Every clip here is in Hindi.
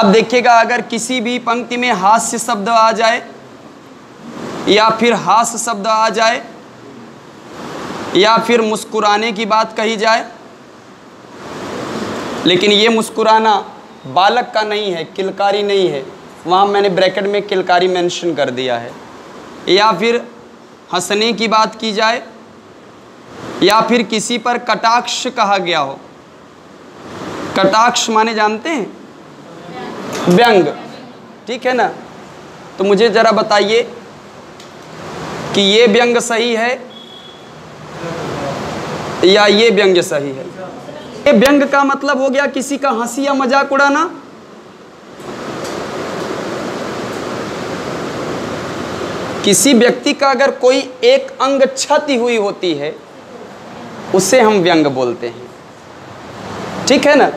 अब देखिएगा, अगर किसी भी पंक्ति में हास्य शब्द आ जाए या फिर हास्य शब्द आ जाए या फिर मुस्कुराने की बात कही जाए, लेकिन ये मुस्कुराना बालक का नहीं है, किलकारी नहीं है, वहाँ मैंने ब्रैकेट में किलकारी मेंशन कर दिया है, या फिर हंसने की बात की जाए या फिर किसी पर कटाक्ष कहा गया हो। कटाक्ष माने जानते हैं? व्यंग, ठीक है ना। तो मुझे जरा बताइए कि ये व्यंग सही है या ये व्यंग सही है? ये व्यंग का मतलब हो गया किसी का हंसी या मजाक उड़ाना। किसी व्यक्ति का अगर कोई एक अंग क्षति हुई होती है उसे हम व्यंग बोलते हैं, ठीक है ना,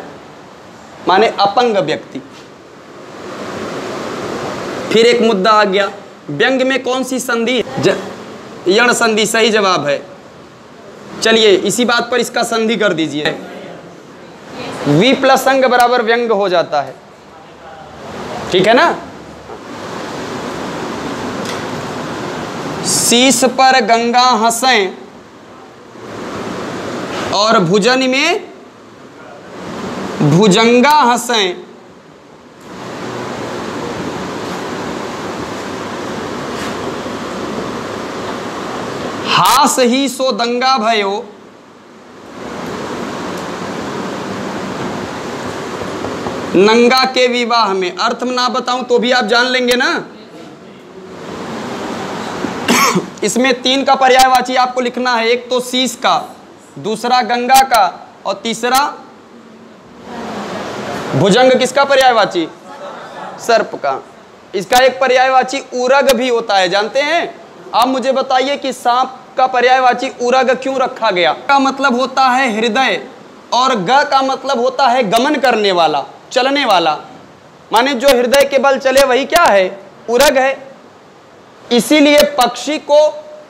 माने अपंग व्यक्ति। फिर एक मुद्दा आ गया, व्यंग में कौन सी संधि? यण संधि सही जवाब है। चलिए इसी बात पर इसका संधि कर दीजिए। वी प्लस अंग बराबर व्यंग हो जाता है, ठीक है ना। शीश पर गंगा हंसें और भुजन में भुजंगा हंसें, हास ही सो दंगा भयो, नंगा के विवाह में। अर्थ ना बताऊं तो भी आप जान लेंगे ना। इसमें 3 का पर्यायवाची आपको लिखना है, एक तो शीश का, दूसरा गंगा का और तीसरा भुजंग किसका पर्यायवाची? सर्प का। इसका एक पर्यायवाची उरग भी होता है, जानते हैं? आप मुझे बताइए कि सांप का पर्यायवाची उरग क्यों रखा गया? का मतलब होता है हृदय और ग का मतलब होता है गमन करने वाला, चलने वाला, माने जो हृदय के बल चले वही क्या है? उरग है। इसीलिए पक्षी को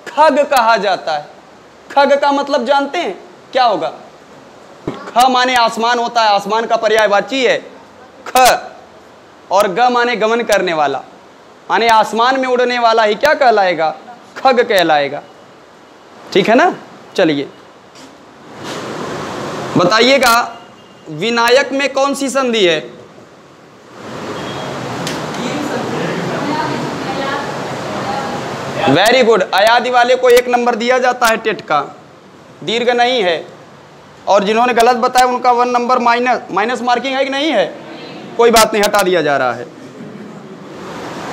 खग कहा जाता है। खग का मतलब जानते हैं क्या होगा? ख माने आसमान होता है, आसमान का पर्यायवाची है ख, और ग माने गमन करने वाला, माने आसमान में उड़ने वाला ही क्या कहलाएगा? खग कहलाएगा, ठीक है ना। चलिए बताइएगा, विनायक में कौन सी संधि है? Very good. अयादि वाले को 1 नंबर दिया जाता है टेट का, दीर्घ नहीं है। और जिन्होंने गलत बताया उनका 1 नंबर माइनस मार्किंग है कि नहीं है? कोई बात नहीं, हटा दिया जा रहा है।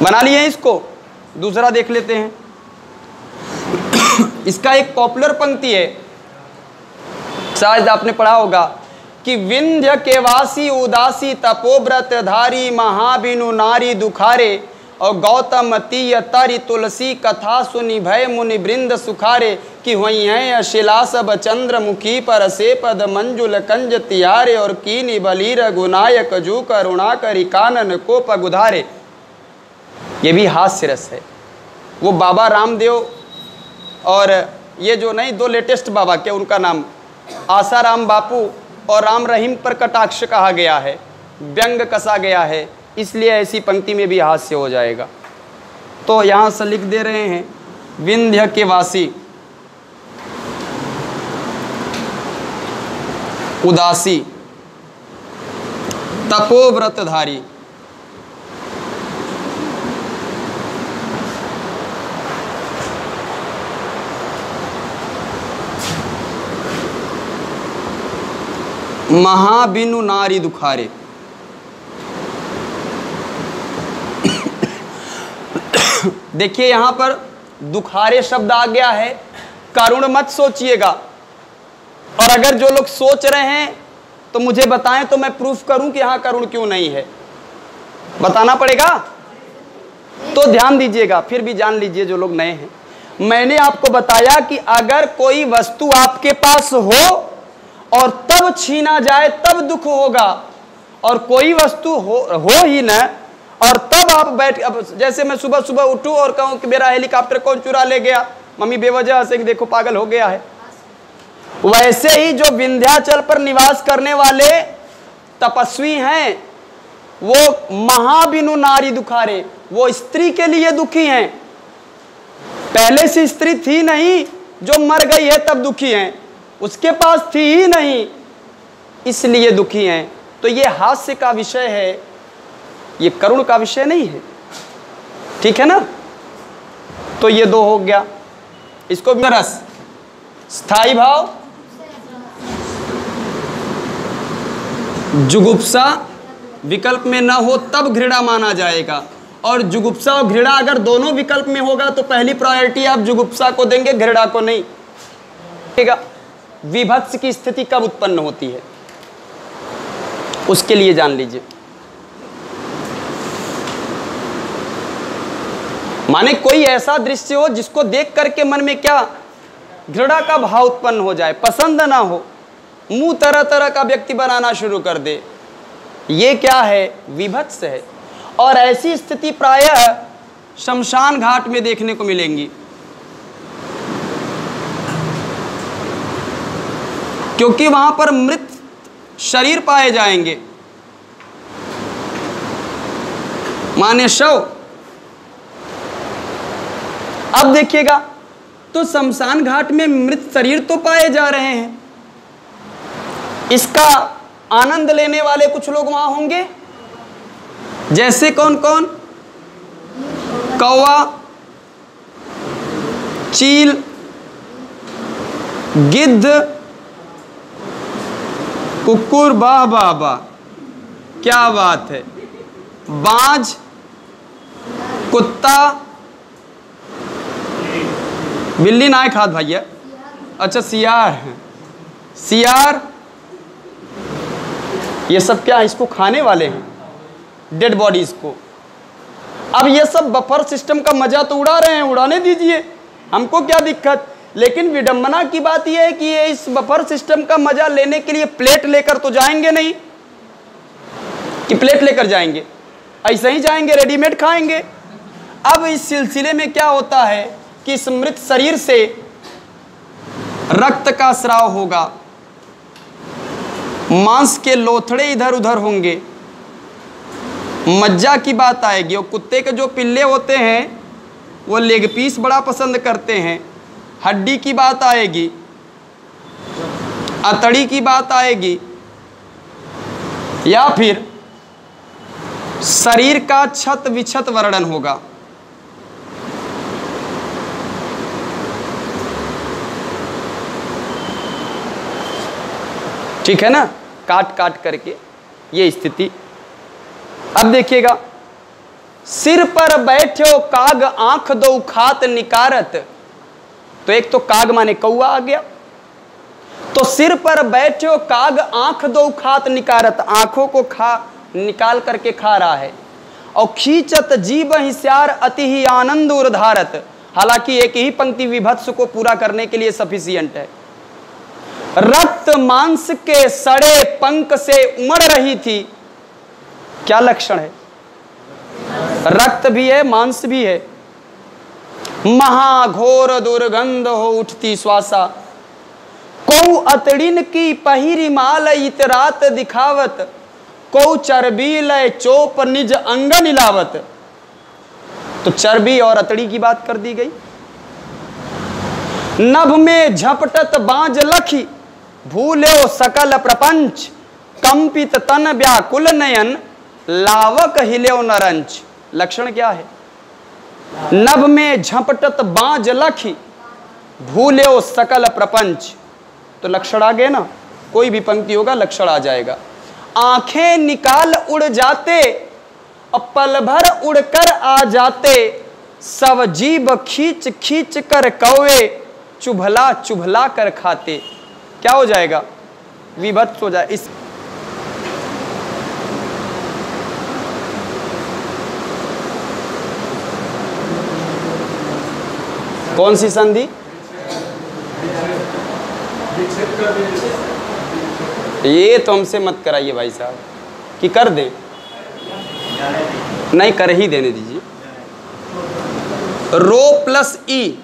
बना लिए इसको, दूसरा देख लेते हैं। इसका एक पॉपुलर पंक्ति है, शायद आपने पढ़ा होगा कि विंध्य के वासी उदासी तपोव्रत धारी महाबिनु नारी दुखारे, और गौतम तीय तरि तुलसी कथा सुनि भय मुनि वृंद सुखारे, कि वही हैं शिला सब चंद्रमुखी पर से पद मंजुल कंज तिहारे, और कीनी बलीर गुनायक जू करुणा करी कानन को पगुधारे। ये भी हास्य रस है। वो बाबा रामदेव और ये जो नहीं 2 लेटेस्ट बाबा के, उनका नाम आसाराम बापू और राम रहीम पर कटाक्ष कहा गया है, व्यंग कसा गया है, इसलिए ऐसी पंक्ति में भी हास्य हो जाएगा। तो यहाँ से लिख दे रहे हैं, विंध्य के वासी उदासी तपोव्रतधारी, महाबिनु नारी दुखारे। देखिए यहां पर दुखारे शब्द आ गया है, करुण मत सोचिएगा। और अगर जो लोग सोच रहे हैं तो मुझे बताएं तो मैं प्रूफ करूं कि यहां करुण क्यों नहीं है। बताना पड़ेगा, तो ध्यान दीजिएगा, फिर भी जान लीजिए जो लोग नए हैं। मैंने आपको बताया कि अगर कोई वस्तु आपके पास हो और तब छीना जाए तब दुख होगा, और कोई वस्तु हो ही न और तब आप बैठ, अब जैसे मैं सुबह सुबह उठूं और कहूं कि मेरा हेलीकॉप्टर कौन चुरा ले गया, मम्मी बेवजह हंसे कि देखो पागल हो गया है। वैसे ही जो विंध्याचल पर निवास करने वाले तपस्वी हैं वो महाबिनु नारी दुखारे, वो स्त्री के लिए दुखी हैं। पहले से स्त्री थी नहीं, जो मर गई है तब दुखी हैं, उसके पास थी ही नहीं इसलिए दुखी हैं। तो ये हास्य का विषय है, ये करुण का विषय नहीं है, ठीक है ना। तो ये दो हो गया। इसको भी रस, स्थाई भाव, जुगुप्सा विकल्प में ना हो तब घृणा माना जाएगा, और जुगुप्सा और घृणा अगर दोनों विकल्प में होगा तो पहली प्रायोरिटी आप जुगुप्सा को देंगे, घृणा को नहीं। विभत्स की स्थिति कब उत्पन्न होती है उसके लिए जान लीजिए। माने कोई ऐसा दृश्य हो जिसको देख करके मन में क्या घृणा का भाव उत्पन्न हो जाए, पसंद ना हो, मुंह तरह तरह का व्यक्ति बनाना शुरू कर दे, ये क्या है, विभत्स है। और ऐसी स्थिति प्रायः शमशान घाट में देखने को मिलेंगी, क्योंकि वहां पर मृत शरीर पाए जाएंगे, माने शव। अब देखिएगा तो शमशान घाट में मृत शरीर तो पाए जा रहे हैं, इसका आनंद लेने वाले कुछ लोग वहां होंगे। जैसे कौन कौन, कौवा, चील, गिद्ध, कुकुर, वाह वाह वाह क्या बात है, बाज, कुत्ता, बिल्ली ना खाद भैया, अच्छा सियार है, सियार, ये सब क्या है, इसको खाने वाले हैं, डेड बॉडीज को। अब ये सब बफर सिस्टम का मजा तो उड़ा रहे हैं, उड़ाने दीजिए, हमको क्या दिक्कत। लेकिन विडंबना की बात यह है कि ये इस बफर सिस्टम का मजा लेने के लिए प्लेट लेकर तो जाएंगे नहीं, कि प्लेट लेकर जाएंगे, ऐसे ही जाएंगे रेडीमेड खाएंगे। अब इस सिलसिले में क्या होता है कि इस मृत शरीर से रक्त का स्राव होगा, मांस के लोथड़े इधर उधर होंगे, मज्जा की बात आएगी। और कुत्ते के जो पिल्ले होते हैं वो लेग पीस बड़ा पसंद करते हैं, हड्डी की बात आएगी, अतड़ी की बात आएगी, या फिर शरीर का छत विछत वर्णन होगा। ठीक है ना, काट काट करके ये स्थिति। अब देखिएगा, सिर पर बैठो काग आंख दो खात निकारत, तो एक तो काग माने कौआ आ गया, तो सिर पर बैठो काग आंख दो खात निकारत, आंखों को खा निकाल करके खा रहा है। और खींचत जीव हिस्यार अति ही आनंद उर्धारत, हालांकि एक ही पंक्ति विभत्स को पूरा करने के लिए सफिशियंट है। रक्त मांस के सड़े पंख से उमड़ रही थी, क्या लक्षण है, रक्त भी है मांस भी है। महाघोर दुर्गंध हो उठती श्वासा, को अतड़िन की पहिरी माल इतरात दिखावत, को चर्बी लय चोप निज अंग नीलावत। तो चर्बी और अतड़ी की बात कर दी गई। नभ में झपटत बांज लखी, भूल्यो सकल प्रपंच, कंपित तन व्याकुल नयन, लावक हिल्यो नरंच। लक्षण क्या है, नभ में झपटत बांज लखी, भूल्यो सकल प्रपंच, तो लक्षण आ गए ना, कोई भी पंक्ति होगा लक्षण आ जाएगा। आंखें निकाल उड़ जाते, पल भर उड़कर आ जाते, सब जीभ खींच खींच कर कौवे, चुभला चुभला कर खाते। क्या हो जाएगा, विभत्स हो जाए। इस कौन सी संधि, ये तो हमसे मत कराइए भाई साहब कि कर दें, नहीं कर ही देने दीजिए। रो प्लस ई,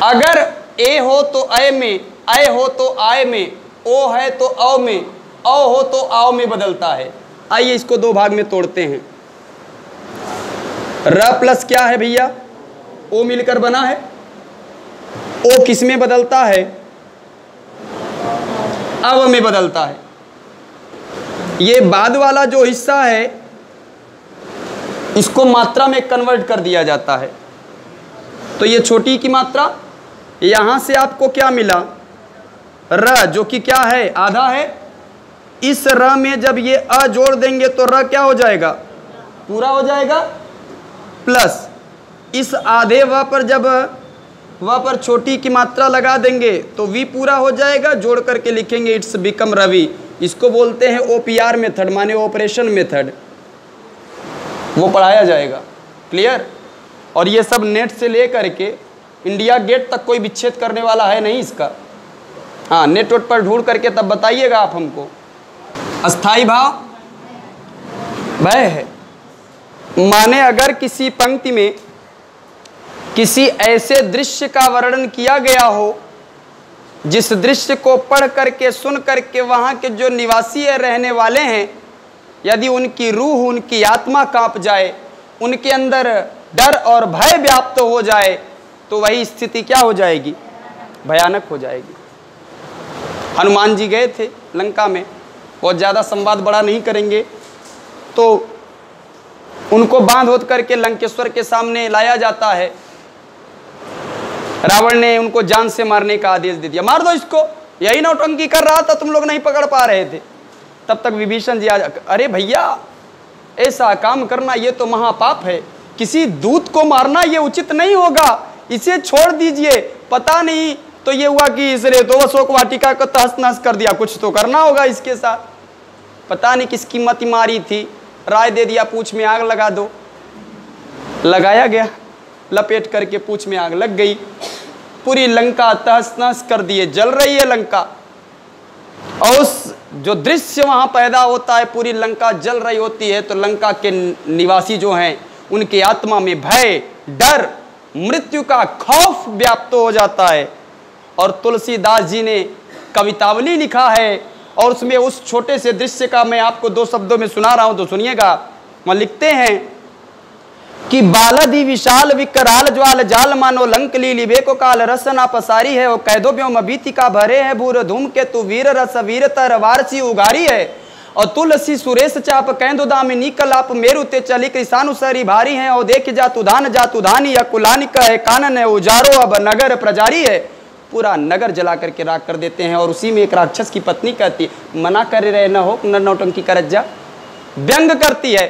अगर ए हो तो अय में, अय हो तो आय में, ओ है तो अव में, औ हो तो आओ में बदलता है। आइए इसको दो भाग में तोड़ते हैं। र प्लस क्या है भैया, ओ मिलकर बना है। ओ किस में बदलता है, अव में बदलता है। ये बाद वाला जो हिस्सा है इसको मात्रा में कन्वर्ट कर दिया जाता है। तो ये छोटी की मात्रा, यहां से आपको क्या मिला, र जो कि क्या है, आधा है। इस र में जब ये अ जोड़ देंगे तो र क्या हो जाएगा, पूरा हो जाएगा। प्लस इस आधे व पर जब व पर छोटी की मात्रा लगा देंगे तो वी पूरा हो जाएगा। जोड़ करके लिखेंगे इट्स बिकम रवि। इसको बोलते हैं OPR मेथड, माने ऑपरेशन मेथड। वो पढ़ाया जाएगा, क्लियर। और ये सब नेट से ले करके इंडिया गेट तक कोई विच्छेद करने वाला है नहीं इसका। हाँ, नेट वेट पर ढूंढ करके तब बताइएगा आप हमको। अस्थाई भाव भय है, माने अगर किसी पंक्ति में किसी ऐसे दृश्य का वर्णन किया गया हो जिस दृश्य को पढ़ करके सुन करके वहाँ के जो निवासी है, रहने वाले हैं, यदि उनकी रूह, उनकी आत्मा कांप जाए, उनके अंदर डर और भय व्याप्त हो जाए, तो वही स्थिति क्या हो जाएगी, भयानक हो जाएगी। हनुमान जी गए थे लंका में, बहुत ज़्यादा संवाद बड़ा नहीं करेंगे, तो उनको बांध होत करके लंकेश्वर के सामने लाया जाता है। रावण ने उनको जान से मारने का आदेश दे दिया, मार दो इसको, यही नौटंकी कर रहा था, तुम लोग नहीं पकड़ पा रहे थे। तब तक विभीषण जी अरे भैया ऐसा काम करना ये तो महापाप है, किसी दूत को मारना ये उचित नहीं होगा, इसे छोड़ दीजिए। पता नहीं तो ये हुआ कि इस रेतो अशोक वाटिका को तहस नहस कर दिया, कुछ तो करना होगा इसके साथ। पता नहीं किसकी मत मारी थी, राय दे दिया पूंछ में आग लगा दो, लगाया गया, लपेट करके पूंछ में आग लग गई, पूरी लंका तहस नहस कर दिए, जल रही है लंका। और उस जो दृश्य वहां पैदा होता है, पूरी लंका जल रही होती है, तो लंका के निवासी जो हैं उनकी आत्मा में भय, डर, मृत्यु का खौफ व्याप्त हो जाता है। और तुलसीदास जी ने कवितावली लिखा है, और उसमें उस छोटे से दृश्य का मैं आपको दो शब्दों में सुना रहा हूं, तो सुनिएगा। वहां लिखते हैं कि बालधि विशाल विकराल ज्वाल जाल मानो लंक लीली बेको काल रसना पसारी है, और कैदो व्योम बीतिका भरे है, भूर धूम के तू वीर रस वीर तर वारसी उगारी है। और तुलसी सुरेश चाप कैंदो दामिनी कलाप मेरु ते चली कृषानु सरी भारी है, और देख जा तू धानी या कुलानी है, कानन है उजारो अब नगर प्रजारी है। पूरा नगर जला करके राख कर देते हैं। और उसी में एक राक्षस की पत्नी कहती, मना कर रहे न हो, न नौटंकी करत जा, व्यंग करती है।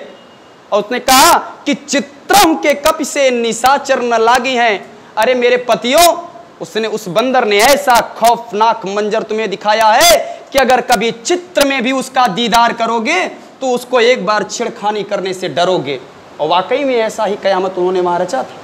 और उसने कहा कि चित्रम के कप से निशाचर न लागी हैं। अरे मेरे पतियों, उसने, उस बंदर ने ऐसा खौफनाक मंजर तुम्हें दिखाया है कि अगर कभी चित्र में भी उसका दीदार करोगे तो उसको एक बार छेड़खानी करने से डरोगे। और वाकई में ऐसा ही कयामत उन्होंने वहां रचा था।